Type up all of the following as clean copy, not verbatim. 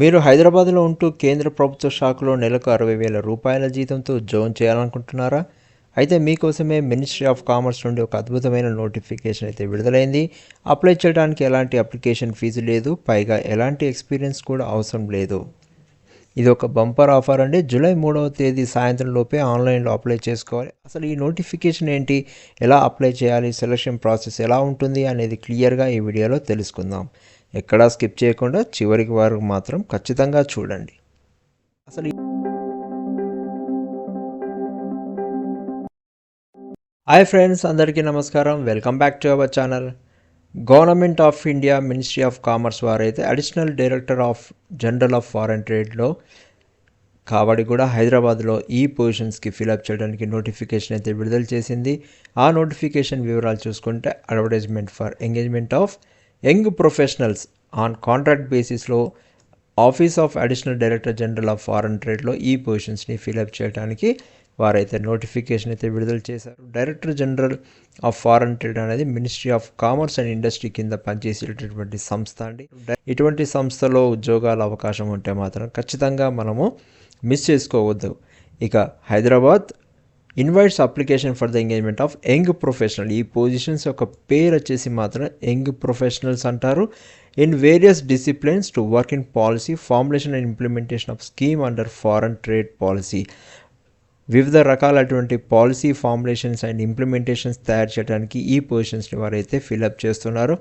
మీరు హైదరాబాద్లో ఉంటూ కేంద్ర ప్రభుత్వ శాఖలో నెలకు 60,000 రూపాయల జీతంతో జాయిన్ చేయాలనుకుంటున్నారా? అయితే మీకోసమే మినిస్ట్రీ ఆఫ్ కామర్స్ నుండి ఒక అద్భుతమైన నోటిఫికేషన్ అయితే విడుదలైంది. అప్లై చేయడానికి ఎలాంటి అప్లికేషన్ ఫీజు లేదు, పైగా ఎలాంటి ఎక్స్పీరియన్స్ కూడా అవసరం లేదు. ఇది ఒక బంపర్ ఆఫర్ అండి. జూలై 3వ తేదీ సాయంత్రం లోపే ఆన్లైన్లో అప్లై చేసుకోవాలి. అసలు ఈ నోటిఫికేషన్ ఏంటి, ఎలా అప్లై చేయాలి, సెలక్షన్ ప్రాసెస్ ఎలా ఉంటుంది అనేది క్లియర్గా ఈ వీడియోలో తెలుసుకుందాం. ఎక్కడా స్కిప్ చేయకుండా చివరికి వరకు మాత్రం ఖచ్చితంగా చూడండి. అసలు హాయ్ ఫ్రెండ్స్, అందరికీ నమస్కారం. Welcome back to our channel. Government of India ministry of commerce వారైతే additional director of general of foreign ట్రేడ్లో కాబట్టి కూడా హైదరాబాద్లో ఈ పొజిషన్స్కి ఫిలప్ చేయడానికి నోటిఫికేషన్ అయితే విడుదల చేసింది. ఆ నోటిఫికేషన్ వివరాలు చూసుకుంటే advertisement for engagement of young professionals on contract బేసిస్లో office of additional director general of foreign ట్రేడ్లో ఈ పొజిషన్స్ని ఫిలప్ చేయడానికి వారైతే నోటిఫికేషన్ అయితే విడుదల చేశారు. Director general of foreign trade అనేది ministry of commerce and industry కింద పనిచేసేటటువంటి సంస్థ అండి. ఇటువంటి సంస్థలో ఉద్యోగాల అవకాశం ఉంటే మాత్రం ఖచ్చితంగా మనము మిస్ చేసుకోవద్దు. ఇక Hyderabad invites application for the engagement of young professional. ఈ పొజిషన్స్ యొక్క పేరు వచ్చేసి మాత్రం యంగ్ ప్రొఫెషనల్స్ అంటారు. In various disciplines to work in policy formulation and implementation of scheme under foreign trade policy. వివిధ రకాలటువంటి పాలసీ ఫార్ములేషన్స్ అండ్ ఇంప్లిమెంటేషన్స్ తయారు చేయడానికి ఈ పొజిషన్స్ని వారైతే ఫిలప్ చేస్తున్నారు.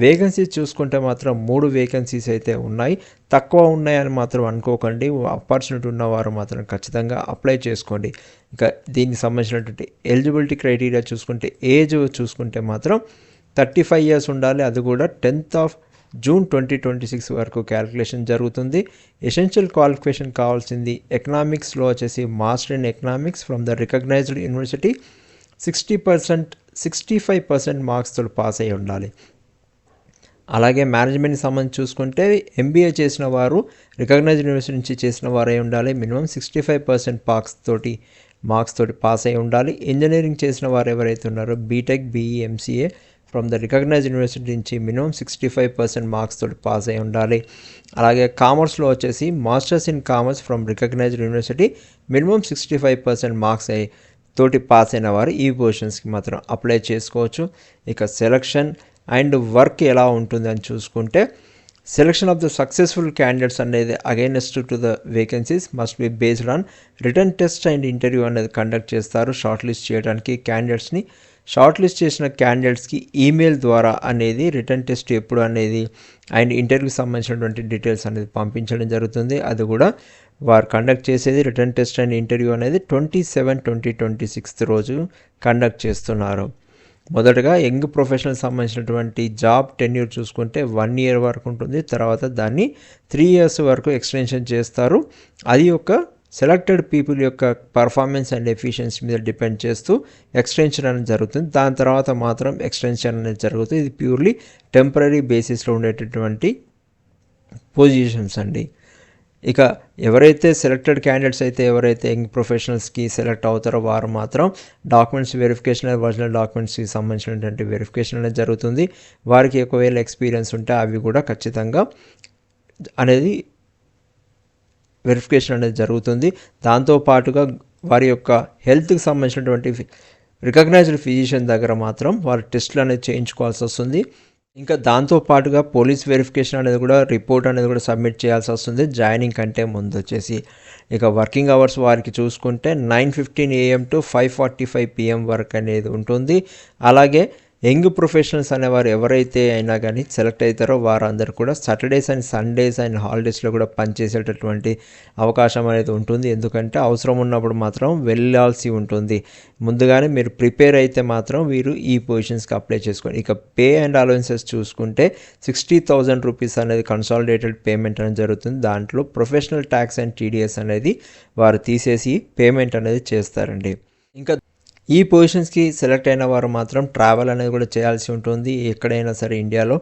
వేకెన్సీస్ చూసుకుంటే మాత్రం 3 వేకెన్సీస్ అయితే ఉన్నాయి. తక్కువ ఉన్నాయని మాత్రం అనుకోకండి. ఆపర్చునిటీ ఉన్నవారు మాత్రం ఖచ్చితంగా అప్లై చేసుకోండి. ఇక దీనికి సంబంధించినటువంటి ఎలిజిబిలిటీ క్రైటీరియా చూసుకుంటే ఏజ్ చూసుకుంటే మాత్రం 35 ఇయర్స్ ఉండాలి. అది కూడా 10th జూన్ 2026 వరకు క్యాలిక్యులేషన్ జరుగుతుంది. ఎసెన్షియల్ క్వాలిఫికేషన్ కావాల్సింది ఎకనామిక్స్లో వచ్చేసి master in economics from the recognised university 65% మార్క్స్తో పాస్ అయి ఉండాలి. అలాగే మేనేజ్మెంట్కి సంబంధించి చూసుకుంటే ఎంబీఏ చేసిన వారు రికగ్నైజ్డ్ యూనివర్సిటీ నుంచి చేసిన వారై ఉండాలి. మినిమం 65% మార్క్స్ తోటి పాస్ అయి ఉండాలి. ఇంజనీరింగ్ చేసిన వారు ఎవరైతే ఉన్నారో BTech, BE, MCA from the recognised university నుంచి మినిమం 65% మార్క్స్ తోటి పాస్ అయి ఉండాలి. అలాగే కామర్స్లో వచ్చేసి masters in commerce from recognised university minimum 65% marks తోటి పాస్ అయిన వారు ఈ పొజిషన్స్కి మాత్రం అప్లై చేసుకోవచ్చు. ఇక సెలక్షన్ అండ్ వర్క్ ఎలా ఉంటుంది అని చూసుకుంటే selection of the successful candidates అనేది against to the vacancies must be based on written test and interview అనేది కండక్ట్ చేస్తారు. షార్ట్ లిస్ట్ చేయడానికి క్యాండిడేట్స్ని షార్ట్ లిస్ట్ చేసిన క్యాండిడేట్స్కి ఈమెయిల్ ద్వారా అనేది రిటర్న్ టెస్ట్ ఎప్పుడు అనేది అండ్ ఇంటర్వ్యూకి సంబంధించినటువంటి డీటెయిల్స్ అనేది పంపించడం జరుగుతుంది. అది కూడా వారు కండక్ట్ చేసేది రిటర్న్ టెస్ట్ అండ్ ఇంటర్వ్యూ అనేది 27/2026 రోజు కండక్ట్ చేస్తున్నారు. మొదటగా యంగ్ ప్రొఫెషనల్ సంబంధించినటువంటి జాబ్ టెన్యూర్ చూసుకుంటే 1 ఇయర్ వరకు ఉంటుంది. తర్వాత దాన్ని 3 ఇయర్స్ వరకు ఎక్స్టెన్షన్ చేస్తారు. అది ఒక సెలెక్టెడ్ పీపుల్ యొక్క పర్ఫార్మెన్స్ అండ్ ఎఫిషియన్సీ మీద డిపెండ్ చేస్తూ ఎక్స్టెన్షన్ అనేది జరుగుతుంది. దాని తర్వాత మాత్రం ఎక్స్టెన్షన్ అనేది జరుగుతుంది. ఇది ప్యూర్లీ టెంపరీ బేసిస్లో ఉండేటటువంటి పొజిషన్స్ అండి. ఇక ఎవరైతే సెలెక్టెడ్ క్యాండిడేట్స్ అయితే ఎవరైతే యంగ్ ప్రొఫెషనల్స్కి సెలెక్ట్ అవుతారో వారు మాత్రం డాక్యుమెంట్స్ వెరిఫికేషన్, ఒరిజినల్ డాక్యుమెంట్స్కి సంబంధించినటువంటి వెరిఫికేషన్ అనేది జరుగుతుంది. వారికి ఒకవేళ ఎక్స్పీరియన్స్ ఉంటే అవి కూడా ఖచ్చితంగా అనేది వెరిఫికేషన్ అనేది జరుగుతుంది. దాంతోపాటుగా వారి యొక్క హెల్త్కి సంబంధించినటువంటి రికగ్నైజ్డ్ ఫిజిషియన్ దగ్గర మాత్రం వారి టెస్టులు అనేది చేయించుకోవాల్సి వస్తుంది. ఇంకా దాంతోపాటుగా పోలీస్ వెరిఫికేషన్ అనేది కూడా రిపోర్ట్ అనేది కూడా సబ్మిట్ చేయాల్సి వస్తుంది జాయినింగ్ కంటే ముందు వచ్చేసి. ఇక వర్కింగ్ అవర్స్ వారికి చూసుకుంటే 9:15 AM to 5:45 PM వరకు అనేది ఉంటుంది. అలాగే యంగ్ ప్రొఫెషనల్స్ అనేవారు ఎవరైతే అయినా కానీ సెలెక్ట్ అవుతారో వారందరూ కూడా సాటర్డేస్ అండ్ సండేస్ అండ్ హాలిడేస్లో కూడా పనిచేసేటటువంటి అవకాశం అనేది ఉంటుంది. ఎందుకంటే అవసరం ఉన్నప్పుడు మాత్రం వెళ్ళాల్సి ఉంటుంది. ముందుగానే మీరు ప్రిపేర్ అయితే మాత్రం వీరు ఈ పొజిషన్స్కి అప్లై చేసుకోండి. ఇక పే అండ్ అలవెన్సెస్ చూసుకుంటే 60,000 రూపీస్ అనేది కన్సాలిడేటెడ్ పేమెంట్ అనేది జరుగుతుంది. దాంట్లో ప్రొఫెషనల్ ట్యాక్స్ అండ్ టీడీఎస్ అనేది వారు తీసేసి పేమెంట్ అనేది చేస్తారండి. ఇంకా ఈ పొజిషన్స్కి సెలెక్ట్ అయిన వారు మాత్రం ట్రావెల్ అనేది కూడా చేయాల్సి ఉంటుంది. ఎక్కడైనా సరే ఇండియాలో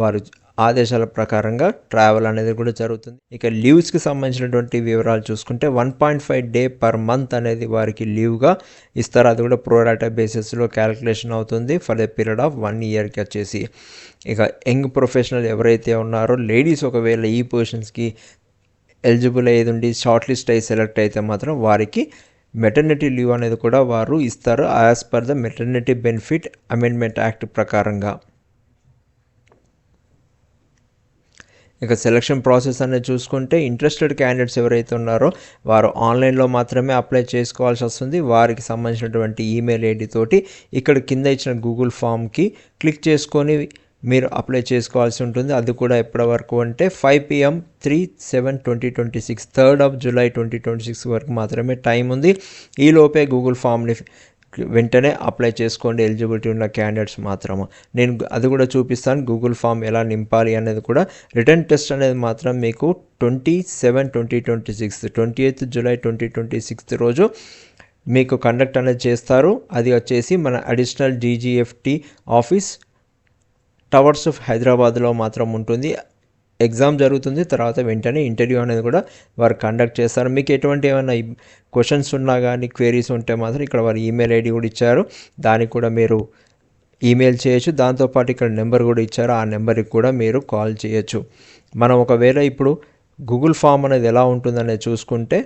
వారు ఆదేశాల ప్రకారంగా ట్రావెల్ అనేది కూడా జరుగుతుంది. ఇక లీవ్స్కి సంబంధించినటువంటి వివరాలు చూసుకుంటే 1.5 డే పర్ మంత్ అనేది వారికి లీవ్గా ఇస్తారు. అది కూడా ప్రోరాటా బేసిస్లో క్యాలిక్యులేషన్ అవుతుంది ఫర్ ద పీరియడ్ ఆఫ్ 1 ఇయర్కి వచ్చేసి. ఇక యంగ్ ప్రొఫెషనల్ ఎవరైతే ఉన్నారో లేడీస్ ఒకవేళ ఈ పొజిషన్స్కి ఎలిజిబుల్ అయ్యేది ఉండి షార్ట్ లిస్ట్ అయ్యి సెలెక్ట్ అయితే మాత్రం వారికి మెటర్నిటీ లీవ్ అనేది కూడా వారు ఇస్తారు as per the maternity benefit amendment act ప్రకారంగా. ఇక సెలక్షన్ ప్రాసెస్ అనేది చూసుకుంటే ఇంట్రెస్టెడ్ క్యాండిడేట్స్ ఎవరైతే ఉన్నారో వారు ఆన్లైన్లో మాత్రమే అప్లై చేసుకోవాల్సి వస్తుంది. వారికి సంబంధించినటువంటి ఈమెయిల్ ఐడి తోటి ఇక్కడ కింద ఇచ్చిన గూగుల్ ఫామ్కి క్లిక్ చేసుకొని మీరు అప్లై చేసుకోవాల్సి ఉంటుంది. అది కూడా ఎప్పటి వరకు అంటే 5 PM 3/7/2026 3rd of July 2026 వరకు మాత్రమే టైం ఉంది. ఈలోపే గూగుల్ ఫామ్ని వెంటనే అప్లై చేసుకోండి ఎలిజిబిలిటీ ఉన్న క్యాండిడేట్స్ మాత్రము. నేను అది కూడా చూపిస్తాను గూగుల్ ఫామ్ ఎలా నింపాలి అనేది కూడా. రిటర్న్ టెస్ట్ అనేది మాత్రం మీకు 27/2026 28th July 2026 రోజు మీకు కండక్ట్ అనేది చేస్తారు. అది వచ్చేసి మన additional DGFT office towers of హైదరాబాద్లో మాత్రం ఉంటుంది. ఎగ్జామ్ జరుగుతుంది, తర్వాత వెంటనే ఇంటర్వ్యూ అనేది కూడా వారు కండక్ట్ చేస్తారు. మీకు ఎటువంటి ఏమైనా క్వశ్చన్స్ ఉన్నా కానీ క్వైరీస్ ఉంటే మాత్రం ఇక్కడ వారు ఈమెయిల్ ఐడి కూడా ఇచ్చారు, దానికి కూడా మీరు ఈమెయిల్ చేయొచ్చు. దాంతోపాటు ఇక్కడ నెంబర్ కూడా ఇచ్చారు, ఆ నెంబర్కి కూడా మీరు కాల్ చేయొచ్చు. మనం ఒకవేళ ఇప్పుడు గూగుల్ ఫామ్ అనేది ఎలా ఉంటుందనేది చూసుకుంటే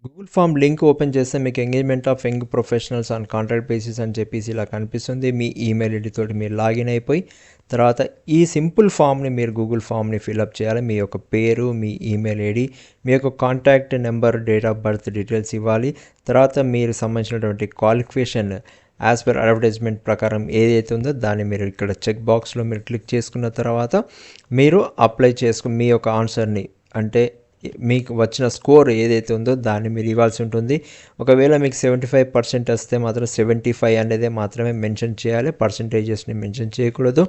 గూగుల్ ఫామ్ లింక్ ఓపెన్ చేస్తే మీకు engagement of young professionals on contract basis అని చెప్పేసి ఇలా కనిపిస్తుంది. మీ ఈమెయిల్ ఐడి తోటి మీరు లాగిన్ అయిపోయి తర్వాత ఈ సింపుల్ ఫామ్ని మీరు గూగుల్ ఫామ్ని ఫిలప్ చేయాలి. మీ యొక్క పేరు, మీ ఈమెయిల్ ఐడి, మీ యొక్క contact number, date of birth details ఇవ్వాలి. తర్వాత మీరు సంబంధించినటువంటి క్వాలిఫికేషన్ యాజ్ పర్ అడ్వర్టైజ్మెంట్ ప్రకారం ఏదైతే ఉందో దాన్ని మీరు ఇక్కడ చెక్ బాక్స్లో మీరు క్లిక్ చేసుకున్న తర్వాత మీరు అప్లై మీ యొక్క ఆన్సర్ని అంటే మీకు వచ్చిన స్కోర్ ఏదైతే ఉందో దాన్ని మీరు ఇవ్వాల్సి ఉంటుంది. ఒకవేళ మీకు 75% వస్తే మాత్రం 75 అనేది మాత్రమే మెన్షన్ చేయాలి, పర్సంటేజెస్ని మెన్షన్ చేయకూడదు.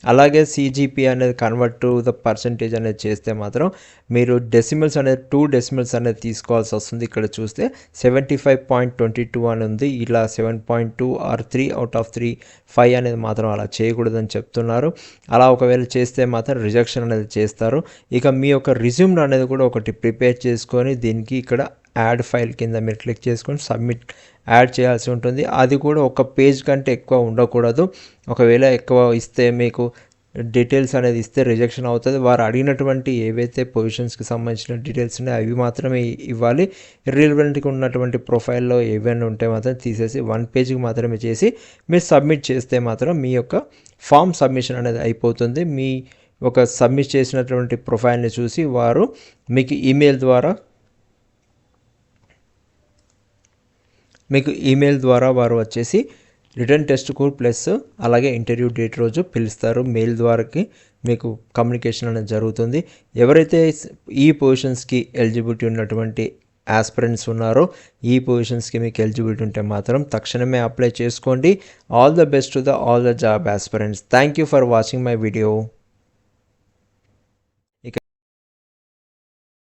అలాగే CGP అనేది కన్వర్ట్ టు ద పర్సంటేజ్ అనేది చేస్తే మాత్రం మీరు డెసిమల్స్ అనేది 2 డెసిమల్స్ అనేది తీసుకోవాల్సి వస్తుంది. ఇక్కడ చూస్తే 75.22 అని ఉంది, ఇలా 7.2 ఆర్ 3 out of 3 5 అనేది మాత్రం అలా చేయకూడదని చెప్తున్నారు. అలా ఒకవేళ చేస్తే మాత్రం రిజెక్షన్ అనేది చేస్తారు. ఇక మీ యొక్క రిజ్యూమ్ అనేది కూడా ఒకటి ప్రిపేర్ చేసుకొని దీనికి ఇక్కడ యాడ్ ఫైల్ కింద మీరు క్లిక్ చేసుకొని సబ్మిట్ యాడ్ చేయాల్సి ఉంటుంది. అది కూడా ఒక పేజ్ కంటే ఎక్కువ ఉండకూడదు. ఒకవేళ ఎక్కువ ఇస్తే మీకు డీటెయిల్స్ అనేది ఇస్తే రిజెక్షన్ అవుతుంది. వారు అడిగినటువంటి ఏవైతే పొజిషన్స్కి సంబంధించిన డీటెయిల్స్ ఉన్నాయో అవి మాత్రమే ఇవ్వాలి. ఇర్రిలవెంట్గా ఉన్నటువంటి ప్రొఫైల్లో ఏవైనా ఉంటే మాత్రం తీసేసి 1 పేజ్కి మాత్రమే చేసి మీరు సబ్మిట్ చేస్తే మాత్రం మీ యొక్క ఫామ్ సబ్మిషన్ అనేది అయిపోతుంది. మీ ఒక సబ్మిట్ చేసినటువంటి ప్రొఫైల్ని చూసి వారు మీకు ఈమెయిల్ ద్వారా వారు వచ్చేసి రిటర్న్ టెస్ట్కు ప్లస్ అలాగే ఇంటర్వ్యూ డేట్ రోజు పిలుస్తారు. మెయిల్ ద్వారాకి మీకు కమ్యూనికేషన్ అనేది జరుగుతుంది. ఎవరైతే ఈ పొజిషన్స్కి ఎలిజిబిలిటీ ఉన్నటువంటి ఆస్పిరెంట్స్ ఉన్నారో ఈ పొజిషన్స్కి మీకు ఎలిజిబిలిటీ ఉంటే మాత్రం తక్షణమే అప్లై చేసుకోండి. All the best to all the job aspirants. Thank you for watching my video.